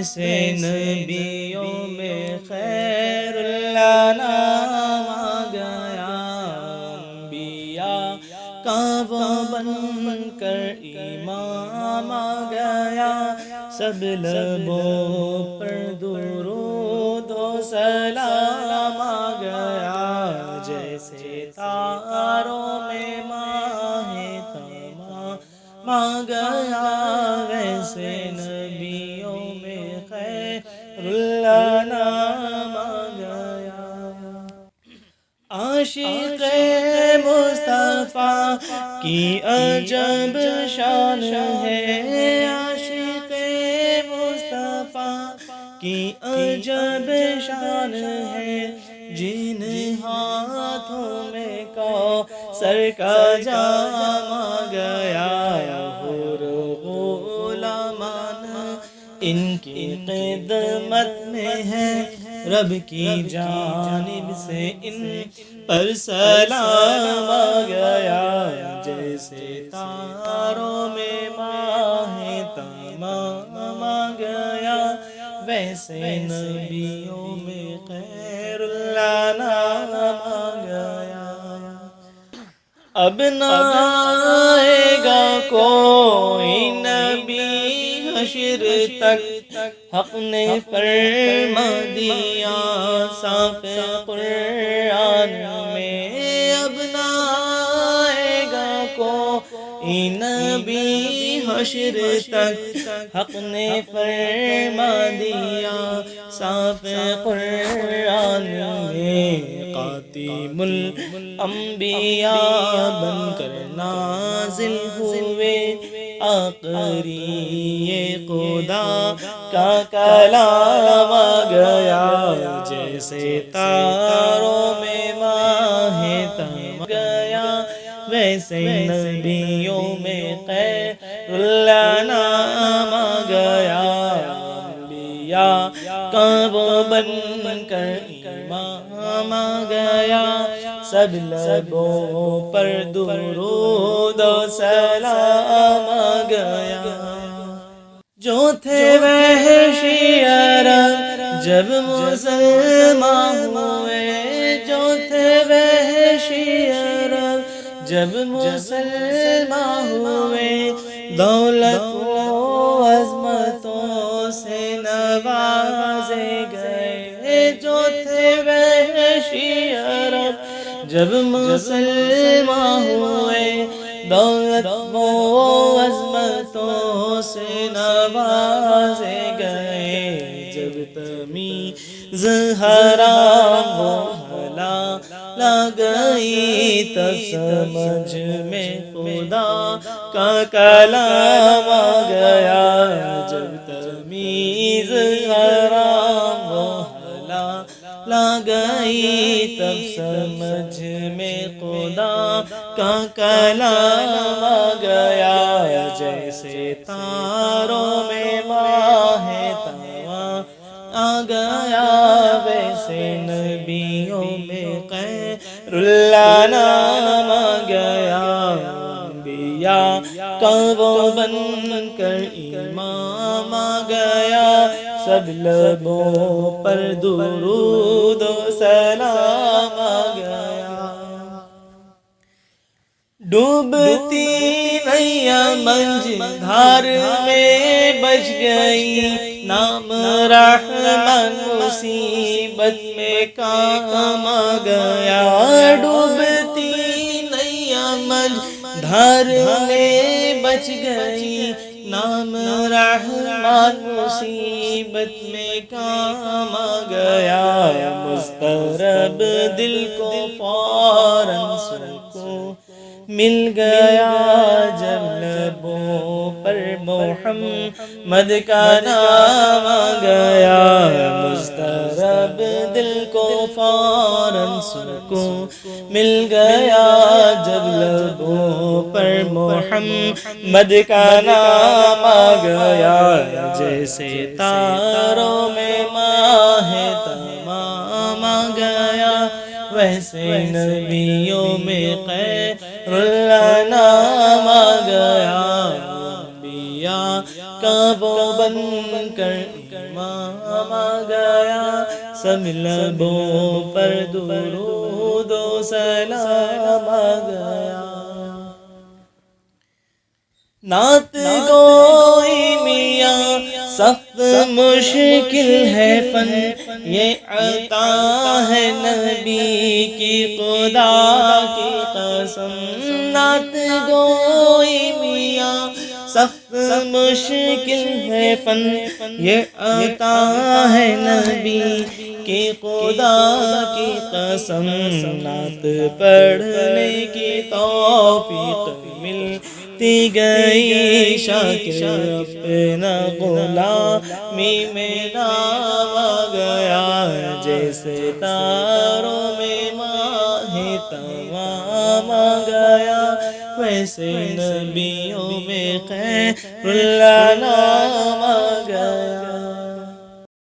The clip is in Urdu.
ویسے نبیوں میں خیر اللہ نام آ گیا، انبیاء کا وہ بن کر امام آ گیا، سب لبوں پر درود و سلام آ گیا، جیسے تاروں میں ماہ تمام آ گیا، ویسے نبیوں میں خیر اللہ نام آ گیا۔ عاشق مصطفیٰ کی عجب شان ہے، عاشق مصطفیٰ کی عجب شان ہے، جن ہاتھوں میں کوثر کا جام آ گیا، حور غلامان ان کی خدمت میں ہے، رب کی جانب سے ان پر سلام آ گیا، جیسے تاروں میں ماہ تمام آ گیا، ویسے نبیوں میں خیر اللہ نام آ گیا۔ اب نہ آئے گا کوئی نبی حشر تک، حق نے فرما دیا صاف قرآن میں، اب نہ آئے گا کوئی نبی حشر تک، حق نے فرما دیا صاف قرآن میں، خاتم الانبیاء بن کر نازل ہوئے، آخری یہ خدا کا کلام آ گیا، جیسے تاروں میں ماہ تمام گیا، ویسے نبیوں میں خیر اللہ نام آ گیا، انبیاء کا وہ بن کر امام آ گیا، سب لبوں پر درود و سلام آ گیا، جو تھے وحشی عرب جب مسلمان ہوئے، جو تھے وحشی عرب جب مسلمان ہوئے، دولت و عظمتوں سے نوازے گئے، جو تھے وحشی عرب جب مسلمان ہوئے، دولت و عظمتوں سے نوازے گئے، جب تمیز حرام و حلال گئی، تب سمجھ میں خدا کا کلام آ گیا، جب تمیز حرام و حلال گئی، تب سمجھ میں خدا کا کلام آ گیا، جیسے تاروں میں ماہ تمام آ گیا، ویسے نبیوں میں خیر اللہ نام آ گیا، انبیاء کا وہ بن کر امام آ گیا، سب لبوں پر درود و سلام آ گیا، ڈوبتی نیا منجھار میں بچ گئی، نام رحمان مصیبت میں کام آ گیا، ڈوبتی نیا منجھار میں بچ گئی، نام رحمان مصیبت میں کام آ گیا، مضطرب دل کو فوراً سکون مل گیا، جب لبوں پر محمد کا نام آ گیا، مضطرب دل کو فوراً سکون مل گیا، جب لبوں پر محمد کا نام آ گیا، جیسے تاروں میں ماہ تمام آ گیا، ویسے نبیوں میں خیر اللہ نام آ گیا، انبیاء کا وہ بن کر سب لبوں پر درود و سلام آ گیا۔ نعت گوئی میاں سخت مشکل ہے فن، یہ عطا ہے نبی کی خدا کی قسم۔ نعت گوئی میاں سخت مشکل ہے فن، یہ عطا ہے نبی کی خدا کی قسم۔ نعت پڑھنے کی توفیق ملتی گئی، شاکر اپنا غلامی میں نام آ گیا۔ جیسے تاروں میں ماہ تمام آ گیا، ویسے نبیوں میں خیر الانام آ گیا۔